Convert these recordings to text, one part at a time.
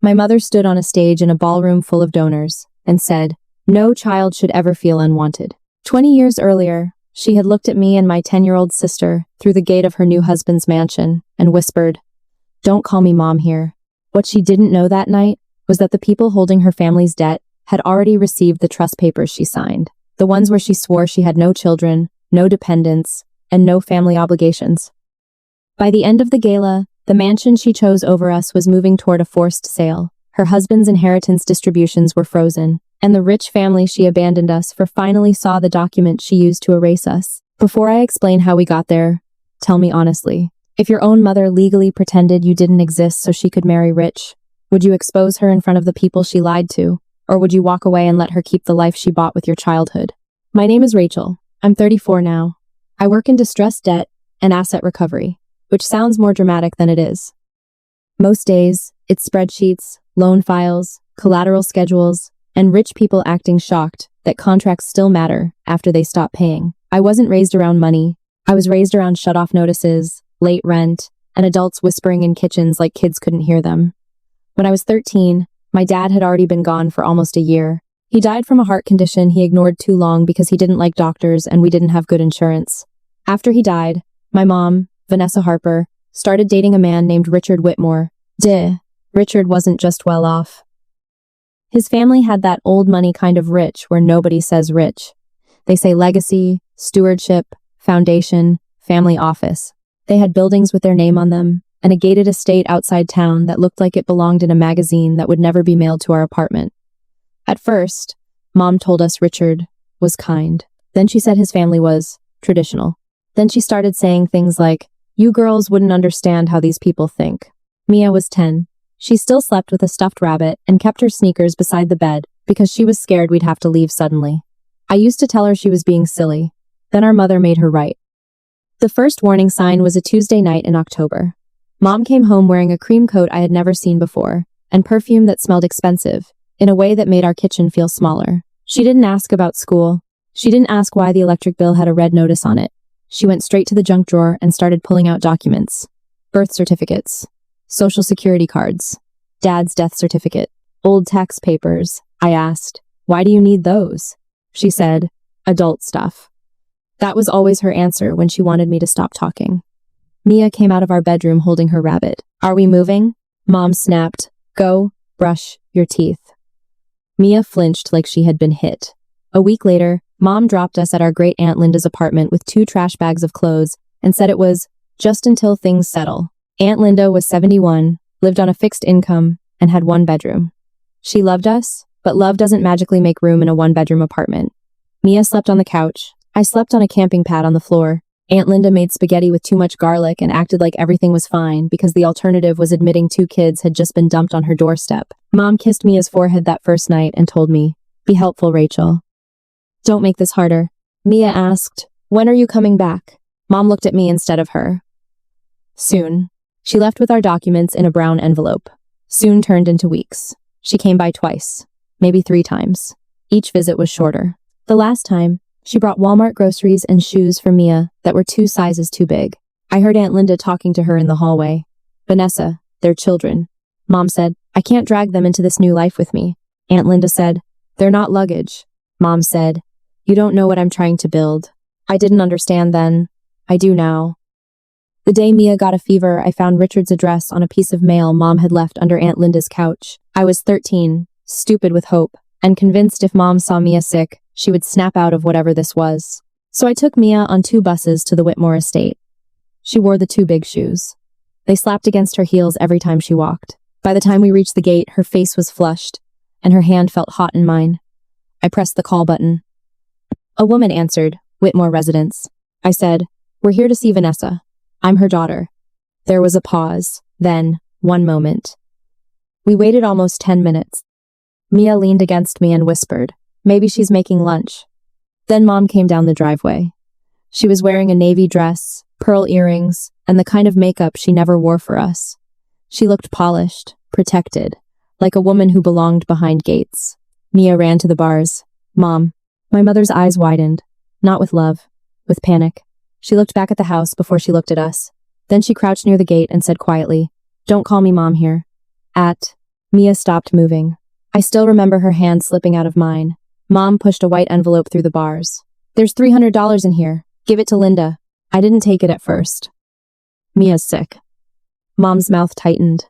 My mother stood on a stage in a ballroom full of donors and said, "No child should ever feel unwanted." 20 years earlier, she had looked at me and my 10-year-old sister through the gate of her new husband's mansion and whispered, "Don't call me mom here." What she didn't know that night was that the people holding her family's debt had already received the trust papers she signed, the ones where she swore she had no children, no dependents, and no family obligations. By the end of the gala, the mansion she chose over us was moving toward a forced sale. Her husband's inheritance distributions were frozen, and the rich family she abandoned us for finally saw the document she used to erase us. Before I explain how we got there, tell me honestly, if your own mother legally pretended you didn't exist so she could marry rich, would you expose her in front of the people she lied to, or would you walk away and let her keep the life she bought with your childhood? My name is Rachel. I'm 34 now. I work in distressed debt and asset recovery, which sounds more dramatic than it is. Most days, it's spreadsheets, loan files, collateral schedules, and rich people acting shocked that contracts still matter after they stop paying. I wasn't raised around money. I was raised around shut-off notices, late rent, and adults whispering in kitchens like kids couldn't hear them. When I was 13, my dad had already been gone for almost a year. He died from a heart condition he ignored too long because he didn't like doctors and we didn't have good insurance. After he died, my mom, Vanessa Harper, started dating a man named Richard Whitmore. Richard wasn't just well off. His family had that old money kind of rich where nobody says rich. They say legacy, stewardship, foundation, family office. They had buildings with their name on them, and a gated estate outside town that looked like it belonged in a magazine that would never be mailed to our apartment. At first, Mom told us Richard was kind. Then she said his family was traditional. Then she started saying things like, "You girls wouldn't understand how these people think." Mia was 10. She still slept with a stuffed rabbit and kept her sneakers beside the bed because she was scared we'd have to leave suddenly. I used to tell her she was being silly. Then our mother made her right. The first warning sign was a Tuesday night in October. Mom came home wearing a cream coat I had never seen before, and perfume that smelled expensive, in a way that made our kitchen feel smaller. She didn't ask about school. She didn't ask why the electric bill had a red notice on it. She went straight to the junk drawer and started pulling out documents. Birth certificates, social security cards, Dad's death certificate, old tax papers. I asked, "Why do you need those?" She said, "Adult stuff." That was always her answer when she wanted me to stop talking. Mia came out of our bedroom holding her rabbit. "Are we moving?" Mom snapped, "Go, brush your teeth." Mia flinched like she had been hit. A week later, Mom dropped us at our great Aunt Linda's apartment with 2 trash bags of clothes and said it was just until things settle. Aunt Linda was 71, lived on a fixed income, and had 1 bedroom. She loved us, but love doesn't magically make room in a 1-bedroom apartment. Mia slept on the couch. I slept on a camping pad on the floor. Aunt Linda made spaghetti with too much garlic and acted like everything was fine because the alternative was admitting 2 kids had just been dumped on her doorstep. Mom kissed Mia's forehead that first night and told me, "Be helpful, Rachel. Don't make this harder." Mia asked, "When are you coming back?" Mom looked at me instead of her. Soon. She left with our documents in a brown envelope. Soon turned into weeks. She came by twice, maybe 3 times. Each visit was shorter. The last time, she brought Walmart groceries and shoes for Mia that were 2 sizes too big. I heard Aunt Linda talking to her in the hallway. "Vanessa, they're children." Mom said, "I can't drag them into this new life with me." Aunt Linda said, "They're not luggage." Mom said, "You don't know what I'm trying to build." I didn't understand then. I do now. The day Mia got a fever, I found Richard's address on a piece of mail Mom had left under Aunt Linda's couch. I was 13, stupid with hope, and convinced if Mom saw Mia sick, she would snap out of whatever this was. So I took Mia on 2 buses to the Whitmore estate. She wore the 2 big shoes. They slapped against her heels every time she walked. By the time we reached the gate, her face was flushed, and her hand felt hot in mine. I pressed the call button. A woman answered, "Whitmore residence." I said, "We're here to see Vanessa. I'm her daughter." There was a pause, then 1 moment. We waited almost 10 minutes. Mia leaned against me and whispered, "Maybe she's making lunch." Then Mom came down the driveway. She was wearing a navy dress, pearl earrings, and the kind of makeup she never wore for us. She looked polished, protected, like a woman who belonged behind gates. Mia ran to the bars. "Mom." My mother's eyes widened, not with love, with panic. She looked back at the house before she looked at us. Then she crouched near the gate and said quietly, "Don't call me Mom here." Mia stopped moving. I still remember her hand slipping out of mine. Mom pushed a white envelope through the bars. There's $300 in here. Give it to Linda. I didn't take it at first. Mia's sick. Mom's mouth tightened.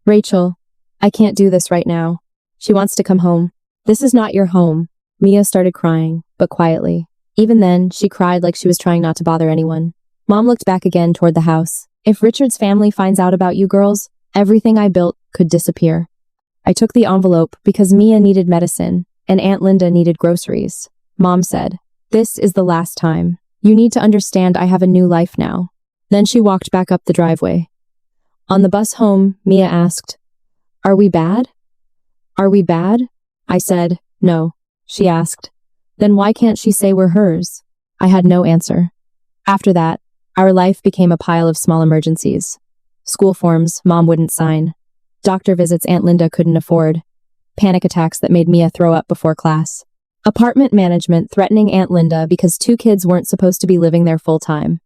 Rachel, I can't do this right now. She wants to come home. This is not your home. Mia started crying, but quietly. Even then, she cried like she was trying not to bother anyone. Mom looked back again toward the house. If Richard's family finds out about you girls, everything I built could disappear. I took the envelope because Mia needed medicine and Aunt Linda needed groceries. Mom said, "This is the last time. You need to understand I have a new life now." Then she walked back up the driveway. On the bus home, Mia asked, "Are we bad?" "Are we bad?" I said, "No." She asked, "Then why can't she say we're hers?" I had no answer. After that, our life became a pile of small emergencies. School forms Mom wouldn't sign. Doctor visits Aunt Linda couldn't afford. Panic attacks that made Mia throw up before class. Apartment management threatening Aunt Linda because 2 kids weren't supposed to be living there full-time.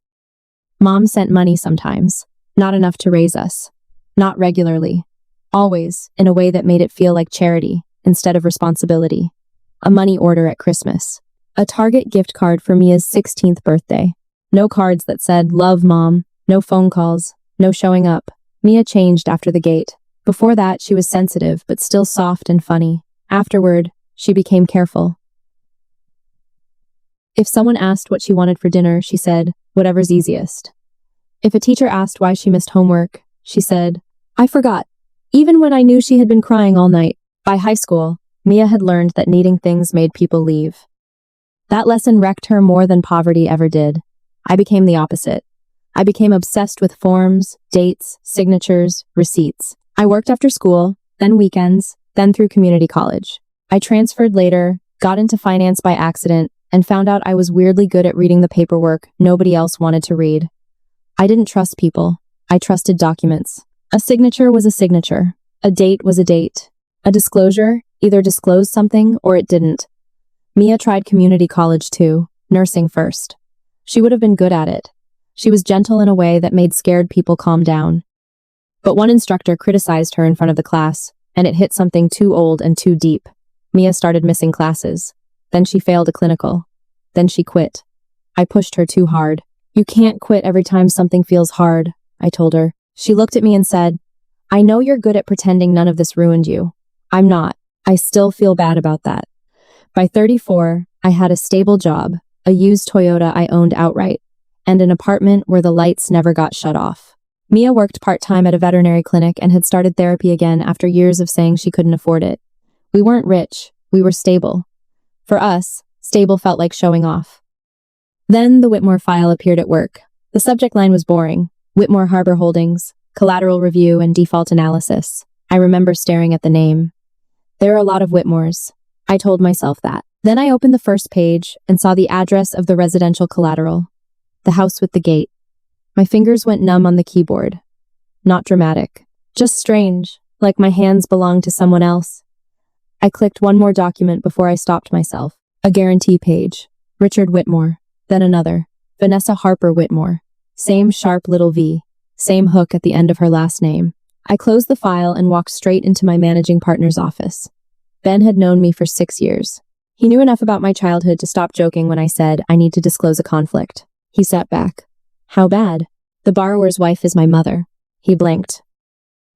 Mom sent money sometimes, not enough to raise us. Not regularly. Always, in a way that made it feel like charity instead of responsibility. A money order at Christmas. A Target gift card for Mia's 16th birthday. No cards that said, "Love, Mom." No phone calls. No showing up. Mia changed after the gate. Before that, she was sensitive, but still soft and funny. Afterward, she became careful. If someone asked what she wanted for dinner, she said, "Whatever's easiest." If a teacher asked why she missed homework, she said, "I forgot." Even when I knew she had been crying all night. By high school, Mia had learned that needing things made people leave. That lesson wrecked her more than poverty ever did. I became the opposite. I became obsessed with forms, dates, signatures, receipts. I worked after school, then weekends, then through community college. I transferred later, got into finance by accident, and found out I was weirdly good at reading the paperwork nobody else wanted to read. I didn't trust people. I trusted documents. A signature was a signature. A date was a date. A disclosure either disclosed something or it didn't. Mia tried community college too, nursing first. She would have been good at it. She was gentle in a way that made scared people calm down. But one instructor criticized her in front of the class, and it hit something too old and too deep. Mia started missing classes. Then she failed a clinical. Then she quit. I pushed her too hard. "You can't quit every time something feels hard," I told her. She looked at me and said, "I know you're good at pretending none of this ruined you. I'm not. I still feel bad about that." By 34, I had a stable job, a used Toyota I owned outright, and an apartment where the lights never got shut off. Mia worked part-time at a veterinary clinic and had started therapy again after years of saying she couldn't afford it. We weren't rich, we were stable. For us, stable felt like showing off. Then the Whitmore file appeared at work. The subject line was boring. Whitmore Harbor Holdings, collateral review and default analysis. I remember staring at the name. There are a lot of Whitmores. I told myself that. Then I opened the first page and saw the address of the residential collateral. The house with the gate. My fingers went numb on the keyboard. Not dramatic. Just strange, like my hands belonged to someone else. I clicked one more document before I stopped myself. A guarantee page. Richard Whitmore. Then another. Vanessa Harper Whitmore. Same sharp little V. Same hook at the end of her last name. I closed the file and walked straight into my managing partner's office. Ben had known me for 6 years. He knew enough about my childhood to stop joking when I said I need to disclose a conflict. He sat back. "How bad?" "The borrower's wife is my mother." He blinked.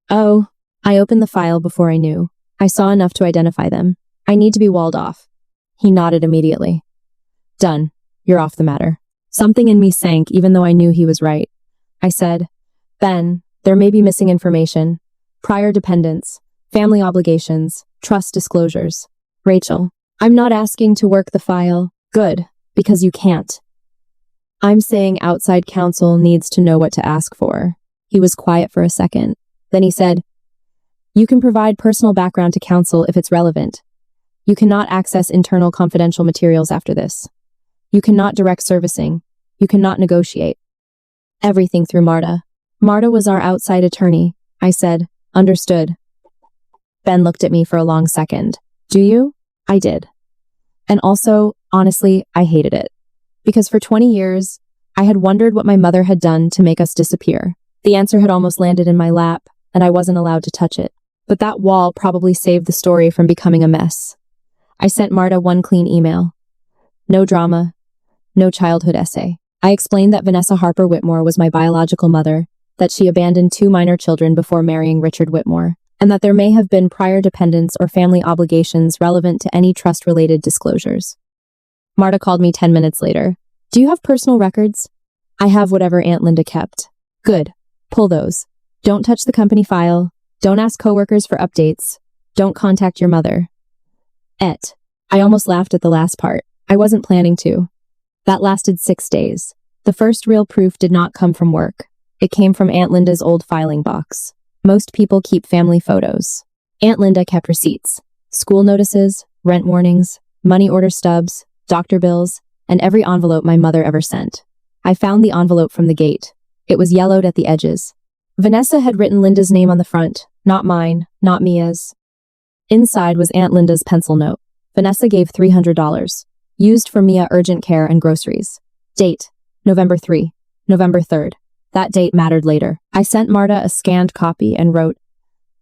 "Oh." I opened the file before I knew. I saw enough to identify them. "I need to be walled off." He nodded immediately. "Done. You're off the matter." Something in me sank even though I knew he was right. I said, "Ben, there may be missing information. Prior dependents, family obligations, trust disclosures." "Rachel, I'm not asking to work the file." "Good, because you can't. I'm saying outside counsel needs to know what to ask for." He was quiet for a second. Then he said, "You can provide personal background to counsel if it's relevant. You cannot access internal confidential materials after this. You cannot direct servicing. You cannot negotiate. Everything through Marta." "Marta was our outside attorney," I said. "Understood." Ben looked at me for a long second. "Do you?" I did. And also, honestly, I hated it. Because for 20 years, I had wondered what my mother had done to make us disappear. The answer had almost landed in my lap, and I wasn't allowed to touch it. but that wall probably saved the story from becoming a mess. I sent Marta one clean email. No drama, no childhood essay. I explained that Vanessa Harper Whitmore was my biological mother, that she abandoned 2 minor children before marrying Richard Whitmore, and that there may have been prior dependents or family obligations relevant to any trust-related disclosures. Marta called me 10 minutes later. Do you have personal records? I have whatever Aunt Linda kept. Good. Pull those. Don't touch the company file. Don't ask coworkers for updates. Don't contact your mother. I almost laughed at the last part. I wasn't planning to. That lasted 6 days. The first real proof did not come from work. It came from Aunt Linda's old filing box. Most people keep family photos. Aunt Linda kept receipts, school notices, rent warnings, money order stubs, doctor bills, and every envelope my mother ever sent. I found the envelope from the gate. It was yellowed at the edges. Vanessa had written Linda's name on the front, not mine, not Mia's. Inside was Aunt Linda's pencil note. Vanessa gave $300. Used for Mia urgent care and groceries. Date, November 3, November 3rd. That date mattered later. I sent Marta a scanned copy and wrote,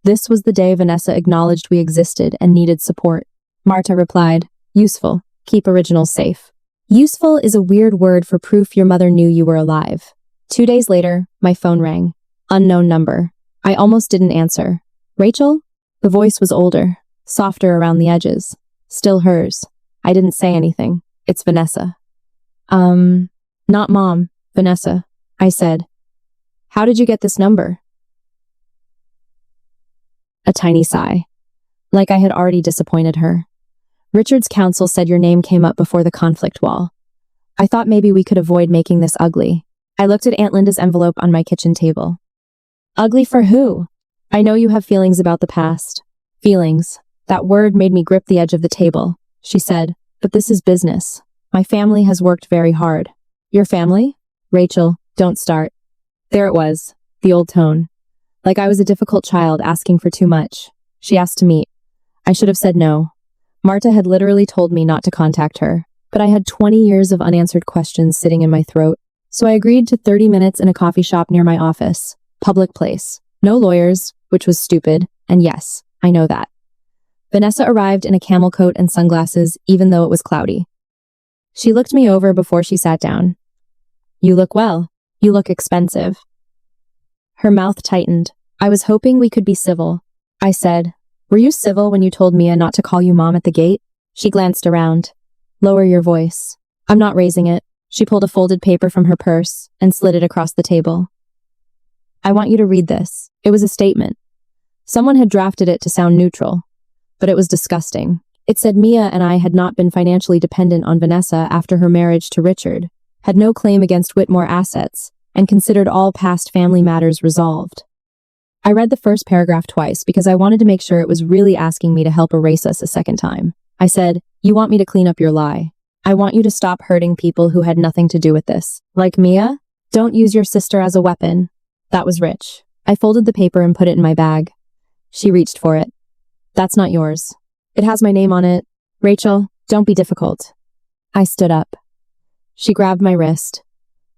"This was the day Vanessa acknowledged we existed and needed support." Marta replied, "Useful. Keep originals safe." Useful is a weird word for proof your mother knew you were alive. 2 days later, my phone rang. Unknown number. I almost didn't answer. Rachel? The voice was older, softer around the edges. Still hers. I didn't say anything. It's Vanessa. Not Mom, Vanessa, I said. How did you get this number? A tiny sigh. Like I had already disappointed her. Richard's counsel said your name came up before the conflict wall. I thought maybe we could avoid making this ugly. I looked at Aunt Linda's envelope on my kitchen table. Ugly for who? I know you have feelings about the past. Feelings. That word made me grip the edge of the table. She said, but this is business. My family has worked very hard. Your family? Rachel, don't start. There it was, the old tone. Like I was a difficult child asking for too much. She asked to meet. I should have said no. Marta had literally told me not to contact her, but I had 20 years of unanswered questions sitting in my throat. So I agreed to 30 minutes in a coffee shop near my office. Public place. No lawyers, which was stupid, and yes, I know that. Vanessa arrived in a camel coat and sunglasses, even though it was cloudy. She looked me over before she sat down. You look well. You look expensive. Her mouth tightened. I was hoping we could be civil. I said, were you civil when you told Mia not to call you Mom at the gate? She glanced around. Lower your voice. I'm not raising it. She pulled a folded paper from her purse and slid it across the table. I want you to read this. It was a statement. Someone had drafted it to sound neutral, but it was disgusting. It said Mia and I had not been financially dependent on Vanessa after her marriage to Richard, had no claim against Whitmore assets, and considered all past family matters resolved. I read the first paragraph twice because I wanted to make sure it was really asking me to help erase us a second time. I said, you want me to clean up your lie. I want you to stop hurting people who had nothing to do with this. Like Mia? Don't use your sister as a weapon. That was rich. I folded the paper and put it in my bag. She reached for it. That's not yours. It has my name on it. Rachel, don't be difficult. I stood up. She grabbed my wrist.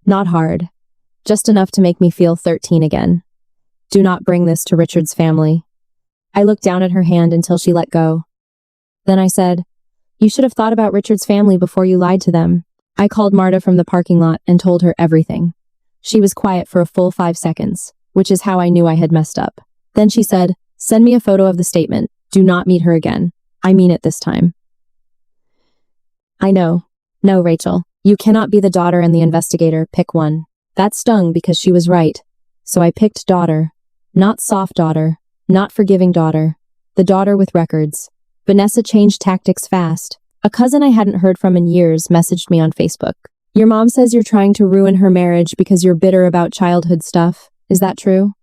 Not hard. Just enough to make me feel 13 again. Do not bring this to Richard's family. I looked down at her hand until she let go. Then I said, you should have thought about Richard's family before you lied to them. I called Marta from the parking lot and told her everything. She was quiet for a full 5 seconds, which is how I knew I had messed up. Then she said, send me a photo of the statement. Do not meet her again. I mean it this time. I know. No, Rachel. You cannot be the daughter and the investigator. Pick one. That stung because she was right. So I picked daughter. Not soft daughter. Not forgiving daughter. The daughter with records. Vanessa changed tactics fast. A cousin I hadn't heard from in years messaged me on Facebook. Your mom says you're trying to ruin her marriage because you're bitter about childhood stuff. Is that true?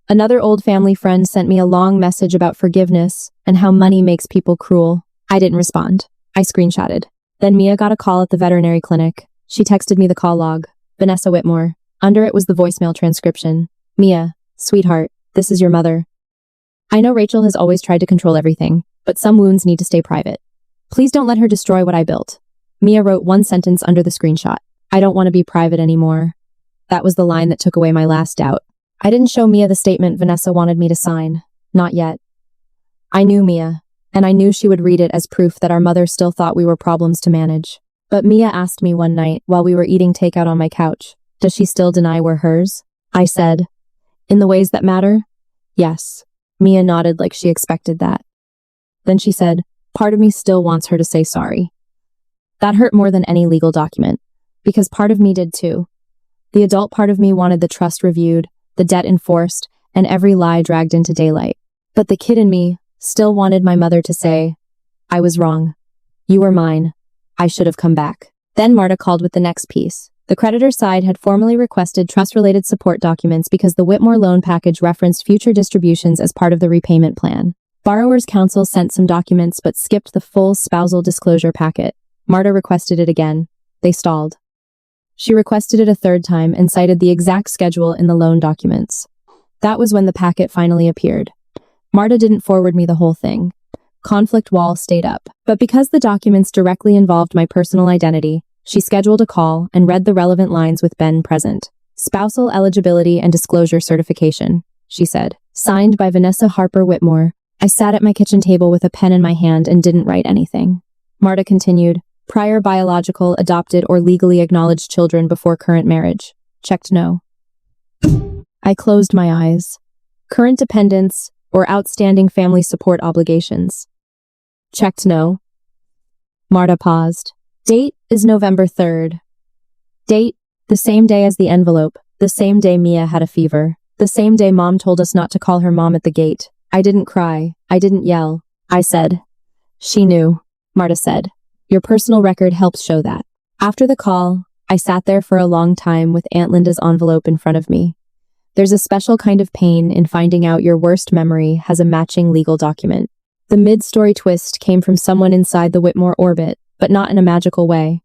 Another old family friend sent me a long message about forgiveness and how money makes people cruel. I didn't respond. I screenshotted. Then Mia got a call at the veterinary clinic. She texted me the call log. Vanessa Whitmore. Under it was the voicemail transcription. Mia, sweetheart, this is your mother. I know Rachel has always tried to control everything, but some wounds need to stay private. Please don't let her destroy what I built. Mia wrote one sentence under the screenshot. I don't want to be private anymore. That was the line that took away my last doubt. I didn't show Mia the statement Vanessa wanted me to sign. Not yet. I knew Mia, and I knew she would read it as proof that our mother still thought we were problems to manage. But Mia asked me one night while we were eating takeout on my couch, does she still deny we're hers? I said, in the ways that matter? Yes. Mia nodded like she expected that. Then she said, part of me still wants her to say sorry. That hurt more than any legal document, because part of me did too. The adult part of me wanted the trust reviewed, the debt enforced, and every lie dragged into daylight. But the kid in me still wanted my mother to say, I was wrong. You were mine. I should have come back. Then Marta called with the next piece. The creditor side had formally requested trust-related support documents because the Whitmore loan package referenced future distributions as part of the repayment plan. Borrower's counsel sent some documents but skipped the full spousal disclosure packet. Marta requested it again. They stalled. She requested it a third time and cited the exact schedule in the loan documents. That was when the packet finally appeared. Marta didn't forward me the whole thing. Conflict wall stayed up. But because the documents directly involved my personal identity, she scheduled a call and read the relevant lines with Ben present. Spousal eligibility and disclosure certification, she said. Signed by Vanessa Harper Whitmore. I sat at my kitchen table with a pen in my hand and didn't write anything. Marta continued. Prior biological, adopted, or legally acknowledged children before current marriage. Checked no. I closed my eyes. Current dependents or outstanding family support obligations. Checked no. Marta paused. Date is November 3rd. Date, the same day as the envelope, the same day Mia had a fever, the same day Mom told us not to call her mom at the gate. I didn't cry. I didn't yell. I said. She knew. Marta said. Your personal record helps show that. After the call, I sat there for a long time with Aunt Linda's envelope in front of me. There's a special kind of pain in finding out your worst memory has a matching legal document. The mid-story twist came from someone inside the Whitmore orbit, but not in a magical way.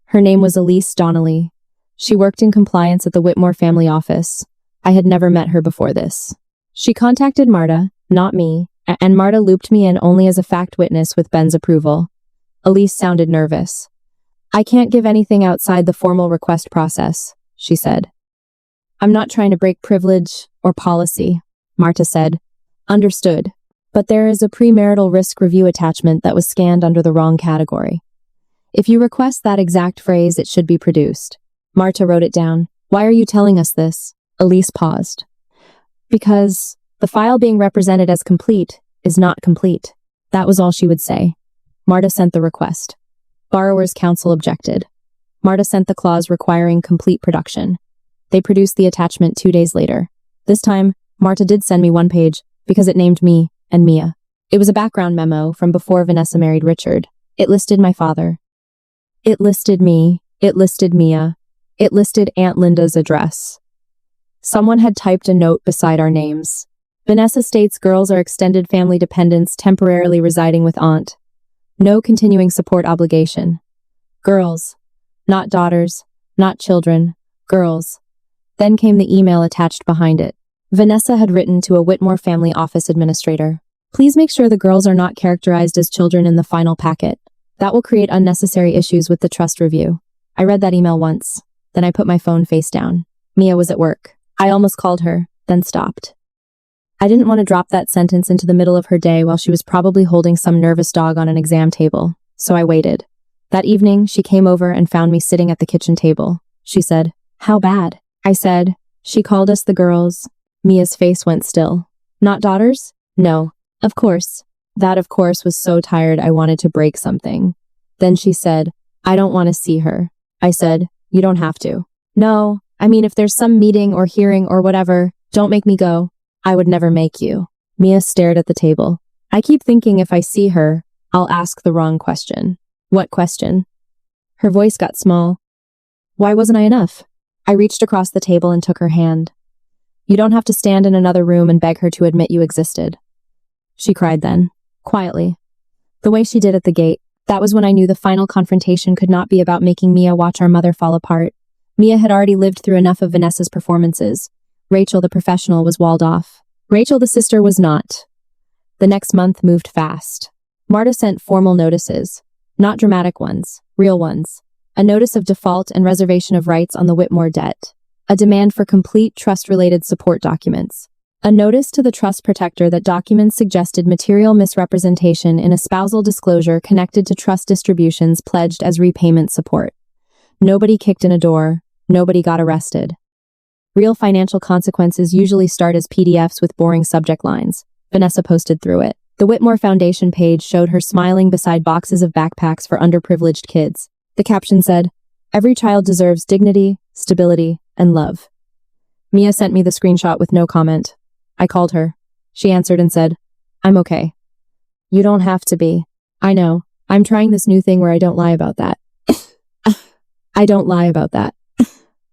Her name was Elise Donnelly. She worked in compliance at the Whitmore family office. I had never met her before this. She contacted Marta, not me, and Marta looped me in only as a fact witness with Ben's approval. Elise sounded nervous. I can't give anything outside the formal request process, she said. I'm not trying to break privilege or policy, Marta said. Understood. But there is a premarital risk review attachment that was scanned under the wrong category. If you request that exact phrase, it should be produced. Marta wrote it down. Why are you telling us this? Elise paused. Because the file being represented as complete is not complete. That was all she would say. Marta sent the request. Borrower's counsel objected. Marta sent the clause requiring complete production. They produced the attachment 2 days later. This time, Marta did send me one page because it named me and Mia. It was a background memo from before Vanessa married Richard. It listed my father. It listed me. It listed Mia. It listed Aunt Linda's address. Someone had typed a note beside our names. Vanessa states girls are extended family dependents temporarily residing with aunt. No continuing support obligation. Girls. Not daughters. Not children. Girls. Then came the email attached behind it. Vanessa had written to a Whitmore family office administrator. Please make sure the girls are not characterized as children in the final packet. That will create unnecessary issues with the trust review. I read that email once. Then I put my phone face down. Mia was at work. I almost called her, then stopped. I didn't want to drop that sentence into the middle of her day while she was probably holding some nervous dog on an exam table, so I waited. That evening, she came over and found me sitting at the kitchen table. She said, "How bad?" I said, "She called us the girls." Mia's face went still. "Not daughters?" "No. Of course." That of course was so tired I wanted to break something. Then she said, "I don't want to see her." I said, "You don't have to." "No, I mean if there's some meeting or hearing or whatever, don't make me go." "I would never make you." Mia stared at the table. "I keep thinking if I see her, I'll ask the wrong question." "What question?" Her voice got small. "Why wasn't I enough?" I reached across the table and took her hand. "You don't have to stand in another room and beg her to admit you existed." She cried then, quietly. The way she did at the gate, that was when I knew the final confrontation could not be about making Mia watch our mother fall apart. Mia had already lived through enough of Vanessa's performances. Rachel, the professional, was walled off. Rachel, the sister, was not. The next month moved fast. Marta sent formal notices. Not dramatic ones, real ones. A notice of default and reservation of rights on the Whitmore debt. A demand for complete trust-related support documents. A notice to the trust protector that documents suggested material misrepresentation in a spousal disclosure connected to trust distributions pledged as repayment support. Nobody kicked in a door, nobody got arrested. Real financial consequences usually start as PDFs with boring subject lines. Vanessa posted through it. The Whitmore Foundation page showed her smiling beside boxes of backpacks for underprivileged kids. The caption said, "Every child deserves dignity, stability, and love." Mia sent me the screenshot with no comment. I called her. She answered and said, "I'm okay." "You don't have to be." "I know. I'm trying this new thing where I don't lie about that." "I don't lie about that."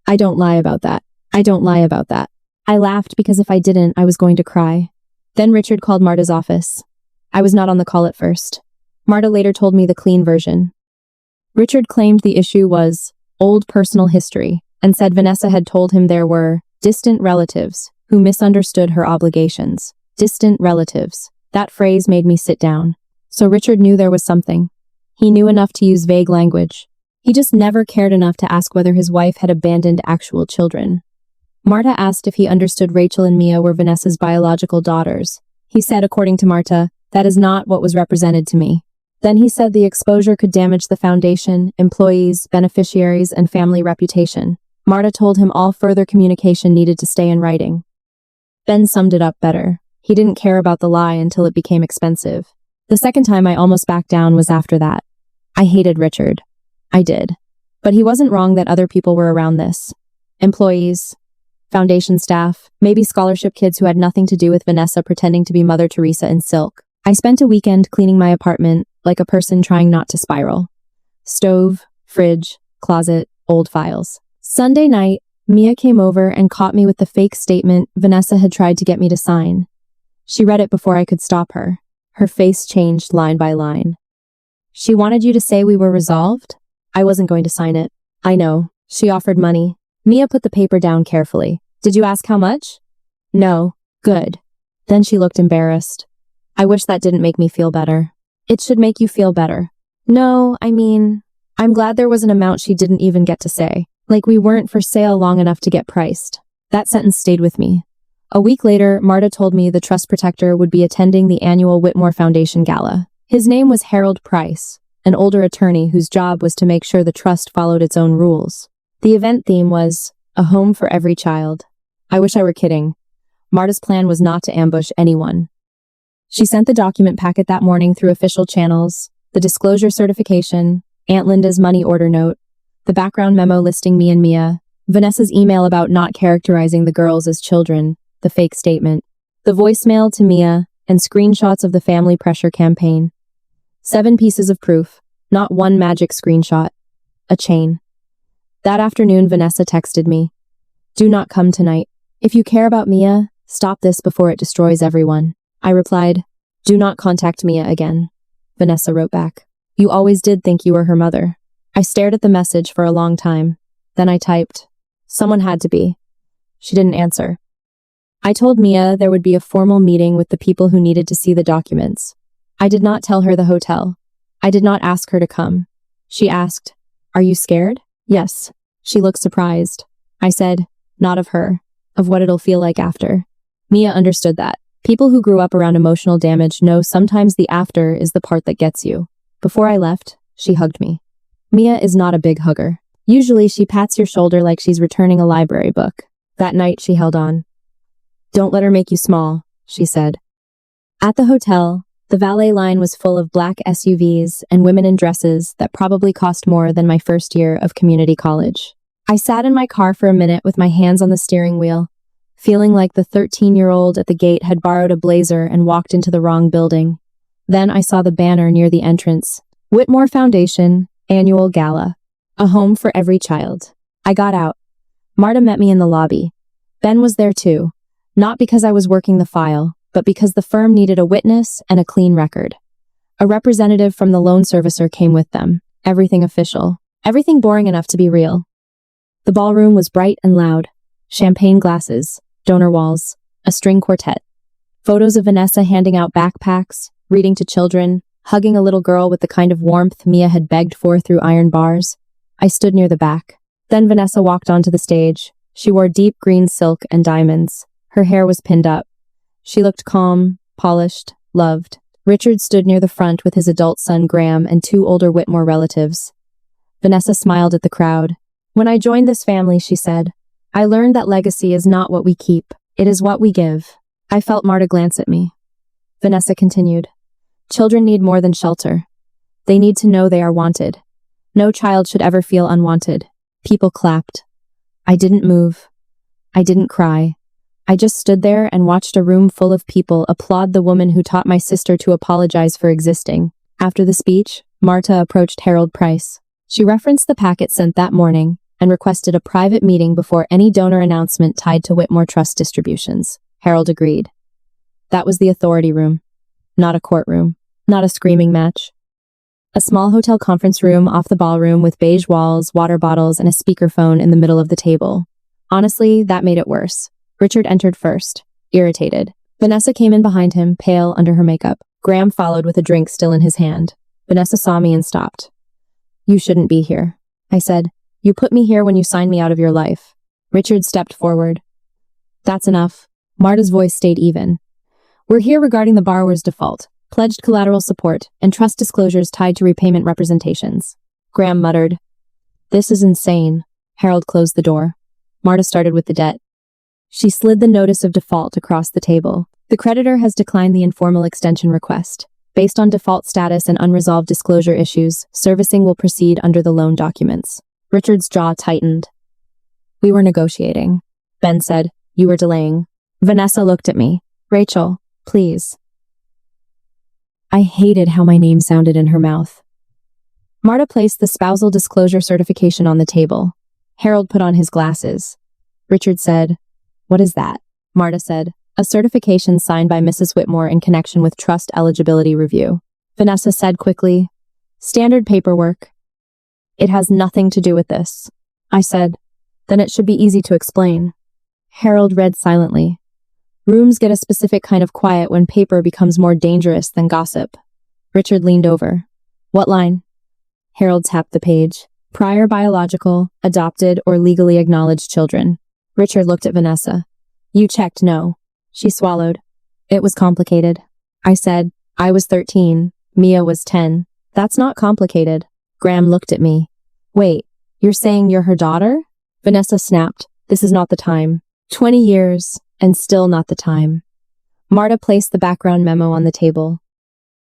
"I don't lie about that." "I don't lie about that." I laughed because if I didn't, I was going to cry. Then Richard called Marta's office. I was not on the call at first. Marta later told me the clean version. Richard claimed the issue was old personal history and said Vanessa had told him there were distant relatives who misunderstood her obligations. Distant relatives. That phrase made me sit down. So Richard knew there was something. He knew enough to use vague language. He just never cared enough to ask whether his wife had abandoned actual children. Marta asked if he understood Rachel and Mia were Vanessa's biological daughters. He said, according to Marta, that is not what was represented to me. Then he said the exposure could damage the foundation, employees, beneficiaries, and family reputation. Marta told him all further communication needed to stay in writing. Ben summed it up better. He didn't care about the lie until it became expensive. The second time I almost backed down was after that. I hated Richard. I did. But he wasn't wrong that other people were around this. Employees, foundation staff, maybe scholarship kids who had nothing to do with Vanessa pretending to be Mother Teresa in silk. I spent a weekend cleaning my apartment like a person trying not to spiral. Stove, fridge, closet, old files. Sunday night, Mia came over and caught me with the fake statement Vanessa had tried to get me to sign. She read it before I could stop her. Her face changed line by line. "She wanted you to say we were resolved?" I wasn't going to sign it. "I know. She offered money." Mia put the paper down carefully. "Did you ask how much?" "No." "Good." Then she looked embarrassed. "I wish that didn't make me feel better." "It should make you feel better." "No, I mean, I'm glad there was an amount she didn't even get to say. Like we weren't for sale long enough to get priced." That sentence stayed with me. A week later, Marta told me the trust protector would be attending the annual Whitmore Foundation Gala. His name was Harold Price, an older attorney whose job was to make sure the trust followed its own rules. The event theme was a home for every child. I wish I were kidding. Marta's plan was not to ambush anyone. She sent the document packet that morning through official channels, the disclosure certification, Aunt Linda's money order note, the background memo listing me and Mia, Vanessa's email about not characterizing the girls as children, the fake statement, the voicemail to Mia, and screenshots of the family pressure campaign. 7 pieces of proof, not one magic screenshot. A chain. That afternoon, Vanessa texted me, "Do not come tonight. If you care about Mia, stop this before it destroys everyone." I replied, "Do not contact Mia again." Vanessa wrote back, "You always did think you were her mother." I stared at the message for a long time. Then I typed, "Someone had to be." She didn't answer. I told Mia there would be a formal meeting with the people who needed to see the documents. I did not tell her the hotel. I did not ask her to come. She asked, "Are you scared?" "Yes." She looked surprised. I said, "Not of her, of what it'll feel like after." Mia understood that. People who grew up around emotional damage know sometimes the after is the part that gets you. Before I left, she hugged me. Mia is not a big hugger. Usually she pats your shoulder like she's returning a library book. That night she held on. "Don't let her make you small," she said. At the hotel, the valet line was full of black SUVs and women in dresses that probably cost more than my first year of community college. I sat in my car for a minute with my hands on the steering wheel, feeling like the 13-year-old at the gate had borrowed a blazer and walked into the wrong building. Then I saw the banner near the entrance. Whitmore Foundation, Annual Gala. A home for every child. I got out. Marta met me in the lobby. Ben was there too. Not because I was working the file, but because the firm needed a witness and a clean record. A representative from the loan servicer came with them. Everything official. Everything boring enough to be real. The ballroom was bright and loud. Champagne glasses, donor walls, a string quartet. Photos of Vanessa handing out backpacks, reading to children, hugging a little girl with the kind of warmth Mia had begged for through iron bars. I stood near the back. Then Vanessa walked onto the stage. She wore deep green silk and diamonds. Her hair was pinned up. She looked calm, polished, loved. Richard stood near the front with his adult son Graham and two older Whitmore relatives. Vanessa smiled at the crowd. When I joined this family, she said, I learned that legacy is not what we keep, it is what we give. I felt Marta glance at me. Vanessa continued, children need more than shelter. They need to know they are wanted. No child should ever feel unwanted. People clapped. I didn't move. I didn't cry. I just stood there and watched a room full of people applaud the woman who taught my sister to apologize for existing. After the speech, Marta approached Harold Price. She referenced the packet sent that morning and requested a private meeting before any donor announcement tied to Whitmore Trust distributions. Harold agreed. That was the authority room. Not a courtroom. Not a screaming match. A small hotel conference room off the ballroom with beige walls, water bottles, and a speakerphone in the middle of the table. Honestly, that made it worse. Richard entered first, irritated. Vanessa came in behind him, pale under her makeup. Graham followed with a drink still in his hand. Vanessa saw me and stopped. You shouldn't be here, I said. You put me here when you signed me out of your life. Richard stepped forward. That's enough. Marta's voice stayed even. We're here regarding the borrower's default, pledged collateral support, and trust disclosures tied to repayment representations. Graham muttered. This is insane. Harold closed the door. Marta started with the debt. She slid the notice of default across the table. The creditor has declined the informal extension request. Based on default status and unresolved disclosure issues, servicing will proceed under the loan documents. Richard's jaw tightened. We were negotiating. Ben said, you were delaying. Vanessa looked at me. Rachel, please. I hated how my name sounded in her mouth. Marta placed the spousal disclosure certification on the table. Harold put on his glasses. Richard said, what is that? Marta said, a certification signed by Mrs. Whitmore in connection with trust eligibility review. Vanessa said quickly, standard paperwork. It has nothing to do with this. I said, then it should be easy to explain. Harold read silently. Rooms get a specific kind of quiet when paper becomes more dangerous than gossip. Richard leaned over. What line? Harold tapped the page. Prior biological, adopted, or legally acknowledged children. Richard looked at Vanessa. You checked no. She swallowed. It was complicated. I said, I was 13. Mia was 10. That's not complicated. Graham looked at me. Wait, you're saying you're her daughter? Vanessa snapped. This is not the time. 20 years, and still not the time. Marta placed the background memo on the table.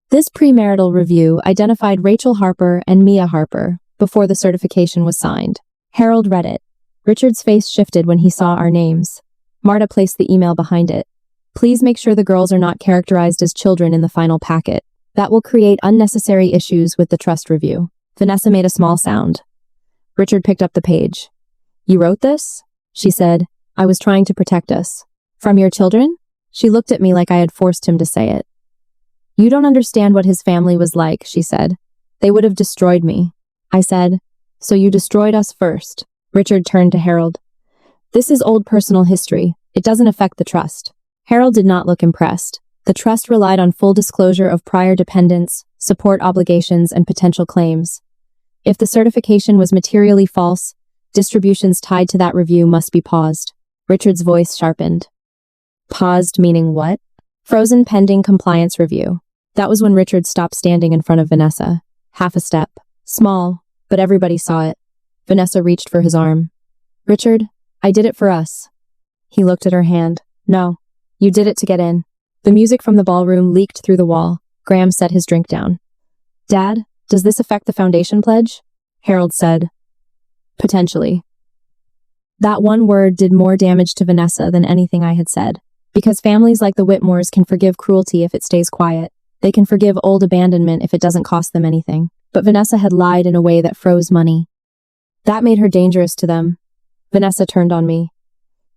This premarital review identified Rachel Harper and Mia Harper before the certification was signed. Harold read it. Richard's face shifted when he saw our names. Marta placed the email behind it. Please make sure the girls are not characterized as children in the final packet. That will create unnecessary issues with the trust review. Vanessa made a small sound. Richard picked up the page. You wrote this? She said. I was trying to protect us. From your children? She looked at me like I had forced him to say it. You don't understand what his family was like, she said. They would have destroyed me. I said, so you destroyed us first. Richard turned to Harold. This is old personal history. It doesn't affect the trust. Harold did not look impressed. The trust relied on full disclosure of prior dependents, support obligations, and potential claims. If the certification was materially false, distributions tied to that review must be paused. Richard's voice sharpened. Paused meaning what? Frozen pending compliance review. That was when Richard stopped standing in front of Vanessa. Half a step. Small, but everybody saw it. Vanessa reached for his arm. Richard, I did it for us. He looked at her hand. No, you did it to get in. The music from the ballroom leaked through the wall. Graham set his drink down. Dad, does this affect the foundation pledge? Harold said. Potentially. That one word did more damage to Vanessa than anything I had said. Because families like the Whitmores can forgive cruelty if it stays quiet. They can forgive old abandonment if it doesn't cost them anything. But Vanessa had lied in a way that froze money. That made her dangerous to them. Vanessa turned on me.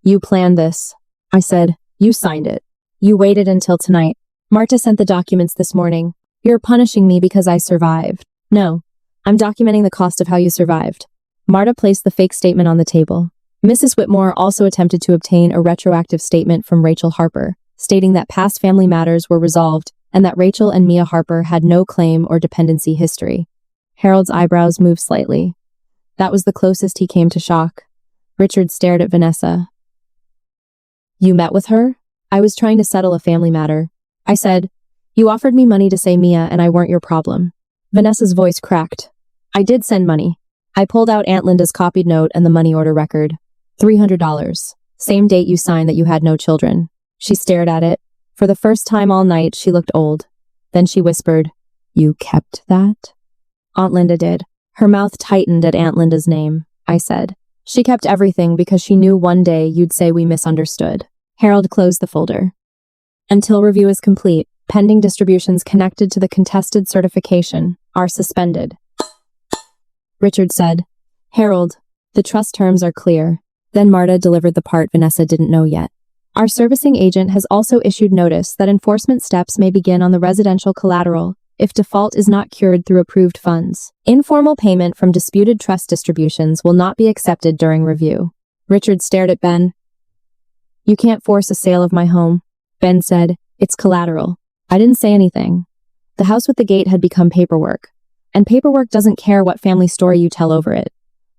You planned this. I said, you signed it. You waited until tonight. Marta sent the documents this morning. You're punishing me because I survived. No, I'm documenting the cost of how you survived. Marta placed the fake statement on the table. Mrs. Whitmore also attempted to obtain a retroactive statement from Rachel Harper, stating that past family matters were resolved and that Rachel and Mia Harper had no claim or dependency history. Harold's eyebrows moved slightly. That was the closest he came to shock. Richard stared at Vanessa. You met with her? I was trying to settle a family matter. I said, "You offered me money to say Mia and I weren't your problem." Vanessa's voice cracked. "I did send money." I pulled out Aunt Linda's copied note and the money order record. $300. Same date you signed that you had no children. She stared at it. For the first time all night, she looked old. Then she whispered, "You kept that?" Aunt Linda did. Her mouth tightened at Aunt Linda's name. I said, "She kept everything because she knew one day you'd say we misunderstood." Harold closed the folder. "Until review is complete, pending distributions connected to the contested certification are suspended." Richard said, "Harold, the trust terms are clear." Then Marta delivered the part Vanessa didn't know yet. "Our servicing agent has also issued notice that enforcement steps may begin on the residential collateral if default is not cured through approved funds. Informal payment from disputed trust distributions will not be accepted during review." Richard stared at Ben. "You can't force a sale of my home," Ben said. "It's collateral." I didn't say anything. The house with the gate had become paperwork. And paperwork doesn't care what family story you tell over it.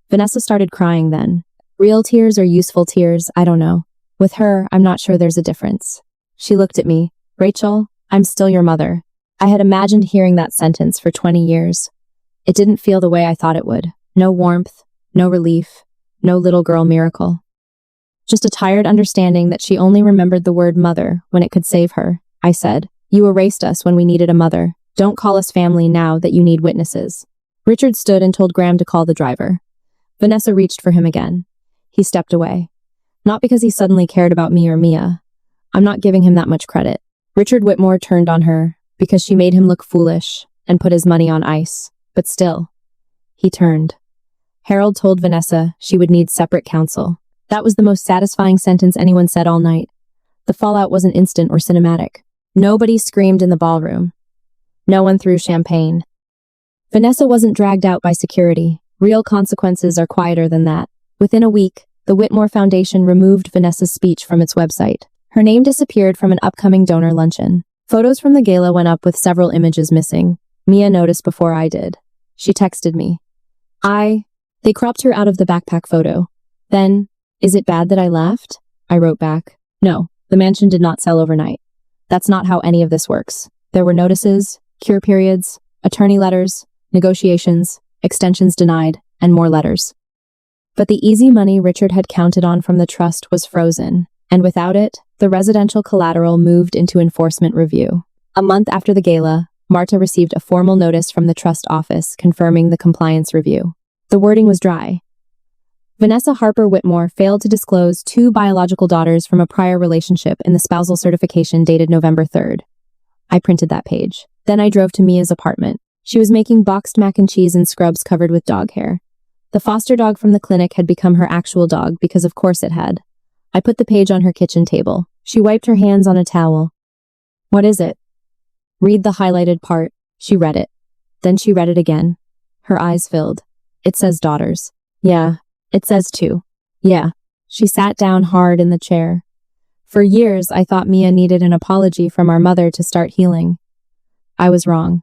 Vanessa started crying then. Real tears or useful tears, I don't know. With her, I'm not sure there's a difference. She looked at me. "Rachel, I'm still your mother." I had imagined hearing that sentence for 20 years. It didn't feel the way I thought it would. No warmth, no relief, no little girl miracle. Just a tired understanding that she only remembered the word mother when it could save her. I said, "You erased us when we needed a mother. Don't call us family now that you need witnesses." Richard stood and told Graham to call the driver. Vanessa reached for him again. He stepped away. Not because he suddenly cared about me or Mia. I'm not giving him that much credit. Richard Whitmore turned on her because she made him look foolish and put his money on ice. But still, he turned. Harold told Vanessa she would need separate counsel. That was the most satisfying sentence anyone said all night. The fallout wasn't instant or cinematic. Nobody screamed in the ballroom. No one threw champagne. Vanessa wasn't dragged out by security. Real consequences are quieter than that. Within a week, the Whitmore Foundation removed Vanessa's speech from its website. Her name disappeared from an upcoming donor luncheon. Photos from the gala went up with several images missing. Mia noticed before I did. She texted me. They cropped her out of the backpack photo. Then, "Is it bad that I left?" I wrote back. "No, the mansion did not sell overnight. That's not how any of this works. There were notices, cure periods, attorney letters, negotiations, extensions denied, and more letters." But the easy money Richard had counted on from the trust was frozen, and without it, the residential collateral moved into enforcement review. A month after the gala, Marta received a formal notice from the trust office confirming the compliance review. The wording was dry. Vanessa Harper Whitmore failed to disclose 2 biological daughters from a prior relationship in the spousal certification dated November 3rd. I printed that page. Then I drove to Mia's apartment. She was making boxed mac and cheese and scrubs covered with dog hair. The foster dog from the clinic had become her actual dog because of course it had. I put the page on her kitchen table. She wiped her hands on a towel. "What is it?" "Read the highlighted part." She read it. Then she read it again. Her eyes filled. "It says daughters." "Yeah. It says 2. "Yeah." She sat down hard in the chair. "For years, I thought Mia needed an apology from our mother to start healing. I was wrong.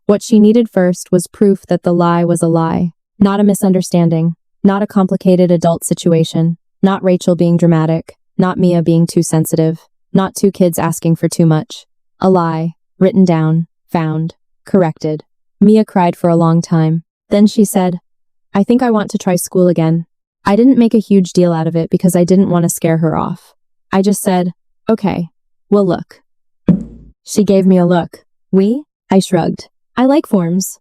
What she needed first was proof that the lie was a lie. Not a misunderstanding, not a complicated adult situation, not Rachel being dramatic, not Mia being too sensitive, not 2 kids asking for too much. A lie, written down, found, corrected. Mia cried for a long time. Then she said, "I think I want to try school again." I didn't make a huge deal out of it because I didn't want to scare her off. I just said, "Okay, we'll look." She gave me a look. "We?" I shrugged. "I like forms."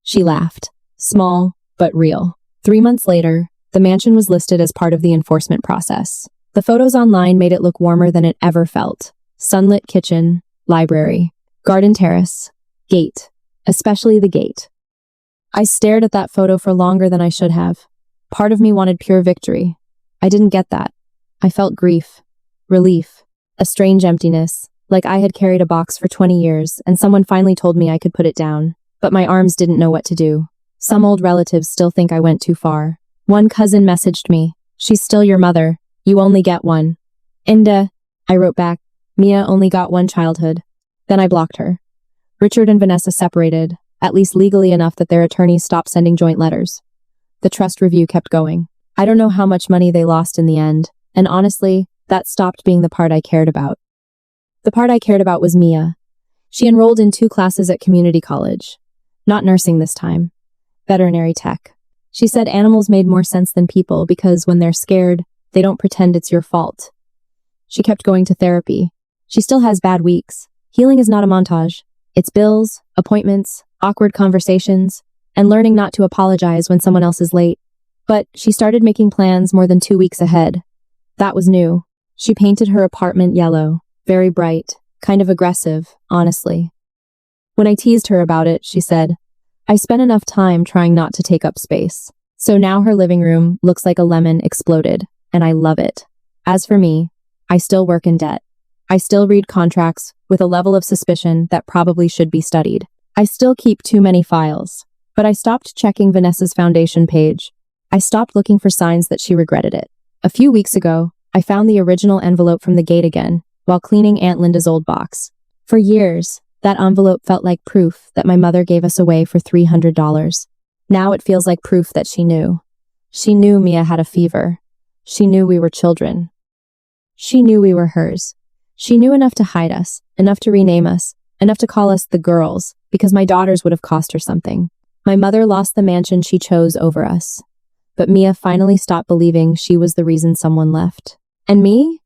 She laughed. Small, but real. 3 months later, the mansion was listed as part of the enforcement process. The photos online made it look warmer than it ever felt. Sunlit kitchen, library, garden terrace, gate, especially the gate. I stared at that photo for longer than I should have. Part of me wanted pure victory. I didn't get that. I felt grief, relief, a strange emptiness, like I had carried a box for 20 years and someone finally told me I could put it down. But my arms didn't know what to do. Some old relatives still think I went too far. One cousin messaged me, "She's still your mother. You only get one." "Inda," I wrote back. "Mia only got one childhood." Then I blocked her. Richard and Vanessa separated, at least legally enough that their attorneys stopped sending joint letters. The trust review kept going. I don't know how much money they lost in the end, and honestly, that stopped being the part I cared about. The part I cared about was Mia. She enrolled in 2 classes at community college. Not nursing this time. Veterinary tech. She said animals made more sense than people because when they're scared, they don't pretend it's your fault. She kept going to therapy. She still has bad weeks. Healing is not a montage. It's bills, appointments, awkward conversations, and learning not to apologize when someone else is late. But she started making plans more than 2 weeks ahead. That was new. She painted her apartment yellow, very bright, kind of aggressive, honestly. When I teased her about it, she said, "I spent enough time trying not to take up space." So now her living room looks like a lemon exploded, and I love it. As for me, I still work in debt. I still read contracts with a level of suspicion that probably should be studied. I still keep too many files. But I stopped checking Vanessa's foundation page. I stopped looking for signs that she regretted it. A few weeks ago, I found the original envelope from the gate again, while cleaning Aunt Linda's old box. For years, that envelope felt like proof that my mother gave us away for $300. Now it feels like proof that she knew. She knew Mia had a fever. She knew we were children. She knew we were hers. She knew enough to hide us, enough to rename us, enough to call us the girls, because my daughters would have cost her something. My mother lost the mansion she chose over us. But Mia finally stopped believing she was the reason someone left. And me?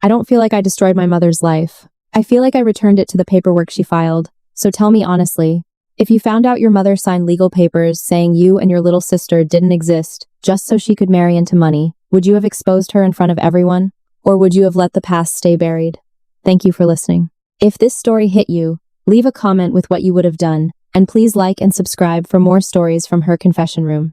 I don't feel like I destroyed my mother's life. I feel like I returned it to the paperwork she filed. So tell me honestly, if you found out your mother signed legal papers saying you and your little sister didn't exist just so she could marry into money, would you have exposed her in front of everyone? Or would you have let the past stay buried? Thank you for listening. If this story hit you, leave a comment with what you would have done, and please like and subscribe for more stories from her confession room.